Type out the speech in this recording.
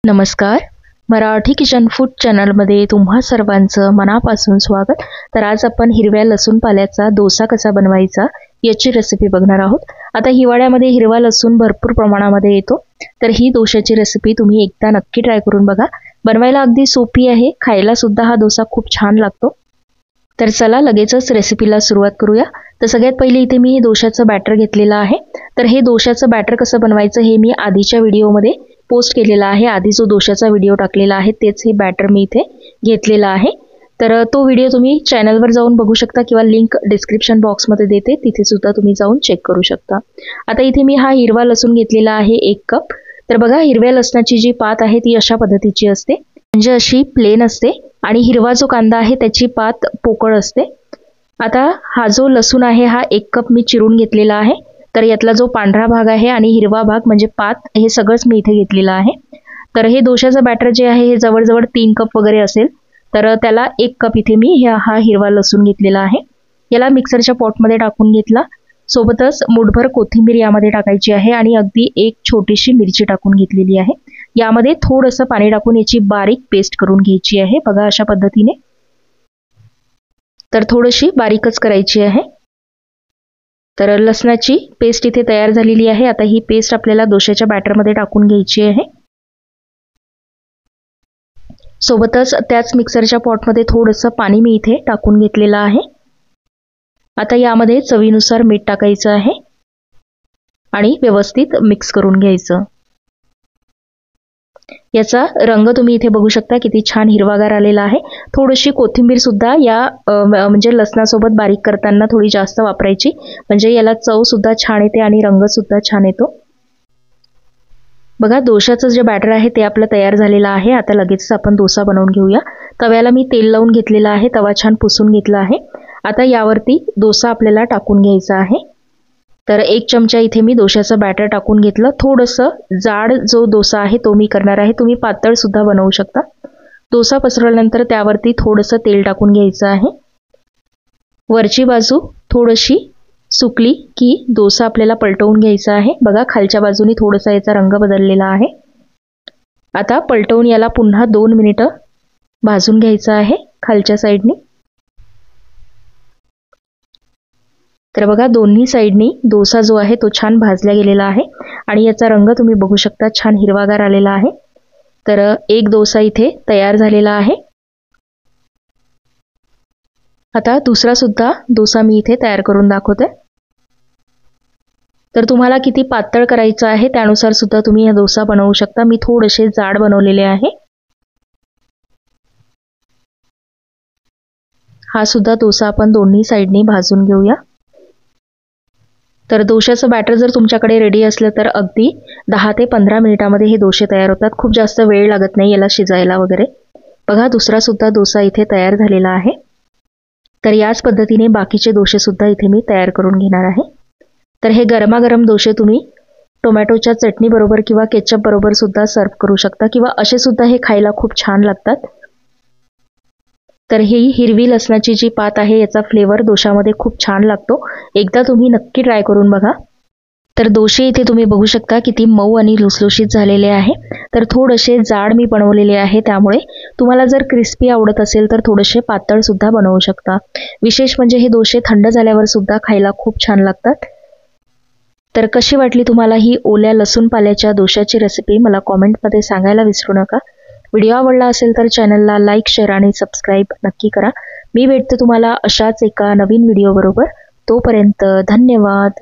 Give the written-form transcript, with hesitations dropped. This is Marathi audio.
नमस्कार. मराठी किचन फूड चॅनलमध्ये तुम्हा सर्वांचं मनापासून स्वागत. तर आज आपण हिरव्या लसूण पाल्याचा डोसा कसा बनवायचा याची रेसिपी बघणार आहोत. आता हिवाळ्यामध्ये हिरवा लसूण भरपूर प्रमाणामध्ये येतो, तर ही डोशाची रेसिपी तुम्ही एकदा नक्की ट्राय करून बघा. बनवायला अगदी सोपी आहे, खायला सुद्धा हा डोसा खूप छान लागतो. तर चला लगेचच रेसिपीला सुरुवात करूया. तर सगळ्यात पहिले इथे मी डोशाचं बॅटर घेतलेलं आहे. तर हे डोशाचं बॅटर कसं बनवायचं हे मी आधीच्या व्हिडिओमध्ये पोस्ट केलेला आहे. आधी जो डोशाचा व्हिडिओ टाकलेला आहे तेच हे बॅटर मी इथे घेतलेलं आहे. तर तो व्हिडिओ तुम्ही चॅनलवर जाऊन बघू शकता किंवा लिंक डिस्क्रिप्शन बॉक्समध्ये देते, तिथे सुद्धा तुम्ही जाऊन चेक करू शकता. आता इथे मी हा हिरवा लसूण घेतलेला आहे 1 कप. तर बघा, हिरव्या लसणाची जी पात आहे ती अशा पद्धतीची असते, म्हणजे अशी प्लेन असते, आणि हिरवा जो कांदा आहे त्याची पात पोकळ असते. आता हा जो लसूण आहे हा 1 कप मी चिरून घेतलेला आहे. तर यातला जो पांढरा भाग आहे आणि हिरवा भाग म्हणजे पात हे सगळंच मी इथे घेतलेलं आहे. तर हे डोशाचं बॅटर जे आहे हे जवळजवळ 3 कप वगैरे असेल, तर त्याला 1 कप इथे मी हा हिरवा लसूण घेतलेला आहे. याला मिक्सरच्या पॉटमध्ये टाकून घेतला. सोबतच मुठभर कोथिंबीर यामध्ये टाकायची आहे आणि अगदी एक छोटीशी मिरची टाकून घेतलेली आहे. यामध्ये थोडंसं पाणी टाकून याची बारीक पेस्ट करून घ्यायची आहे. बघा अशा पद्धतीने. तर थोडीशी बारीकच करायची आहे. तर लसणाची पेस्ट इथे तयार झालेली आहे. आता ही पेस्ट आपल्याला डोशाच्या बॅटरमध्ये टाकून घ्यायची आहे. सोबतच त्याच मिक्सरच्या पॉटमध्ये थोडंसं पाणी मी इथे टाकून घेतलेलं आहे. आता यामध्ये चवीनुसार मीठ टाकायचं आहे आणि व्यवस्थित मिक्स करून घ्यायचं. याचा रंग तुम्ही इथे बघू शकता, किती छान हिरवागार आलेला आहे. थोडीशी कोथिंबीर सुद्धा या म्हणजे लसणासोबत बारीक करताना थोडी जास्त वापरायची, म्हणजे याला चव सुद्धा छान येते आणि रंग सुद्धा छान येतो. बघा, डोशाचं जे बॅटर आहे ते आपलं तयार झालेलं आहे. आता लगेच आपण डोसा बनवून घेऊया. तव्याला मी तेल लावून घेतलेलं आहे. तवा छान पुसून घेतला आहे. आता यावरती डोसा आपल्याला टाकून घ्यायचा आहे. तर 1 चमचा इथे मी डोशाचं बॅटर टाकून घेतलं. थोडंसं जाड जो डोसा आहे तो मी करणार आहे. तुम्ही पातळ सुद्धा बनवू शकता. डोसा पसरवल्यानंतर त्यावरती थोडंसं तेल टाकून घ्यायचं आहे. वरची बाजू थोडीशी सुकली की डोसा आपल्याला पलटवून घ्यायचा आहे. बघा, खालच्या बाजूनी थोडासा याचा रंग बदललेला आहे. आता पलटवून याला पुन्हा 2 मिनिटं भाजून घ्यायचं आहे खालच्या साईडनी. तर बघा, दोन्ही साईडनी डोसा जो आहे तो छान भाजला गेलेला आहे आणि याचा रंग तुम्ही बघू शकता, छान हिरवागार आलेला आहे. तर एक डोसा इथे तयार झालेला आहे. आता दुसरा सुद्धा डोसा मी इथे तयार करून दाखवते. तर तुम्हाला किती पातळ करायचं आहे त्यानुसार सुद्धा तुम्ही हा डोसा बनवू शकता. मी थोडेसे जाड बनवलेले आहे. हा सुद्धा डोसा आपण दोन्ही साईडनी भाजून घेऊया. तर डोशाचं बॅटर जर तुमच्याकडे रेडी असलं तर अगदी 10 ते 15 मिनिटांमध्ये हे डोसे तयार होतात. खूप जास्त वेळ लागत नाही याला शिजायला वगैरे. बघा, दुसरा सुद्धा डोसा इथे तयार झालेला आहे. तर याच पद्धतीने बाकीचे डोसे सुद्धा इथे मी तयार करून घेणार आहे. तर हे गरमागरम डोसे तुम्ही टोमॅटोच्या चटणी बरोबर किंवा केचप बरोबर सुद्धा सर्व करू शकता, किंवा असे सुद्धा हे खायला खूप छान लागतात. तर ही हिरवी लसणाची जी पात आहे याचा फ्लेवर डोशामध्ये खूप छान लागतो. एकदा तुम्ही नक्की ट्राय करून बघा. तर डोसे इथे तुम्ही बघू शकता किती मऊ आणि लुसलुशीत झालेले आहे. तर थोडेसे जाड मी बनवलेले आहे, त्यामुळे तुम्हाला जर क्रिस्पी आवडत असेल तर थोडेसे पातळ सुद्धा बनवू शकता. विशेष म्हणजे हे डोसे थंड झाल्यावर सुद्धा खायला खूप छान लागतात. तर कशी वाटली तुम्हाला ही ओल्या लसूण पाल्याच्या डोशाची रेसिपी मला कॉमेंटमध्ये सांगायला विसरू नका. व्हिडिओ आवडला असेल तर चॅनलला लाईक, शेअर आणि सबस्क्राईब नक्की करा. मी भेटते तुम्हाला अशाच एका नवीन व्हिडिओ बरोबर. तोपर्यंत धन्यवाद.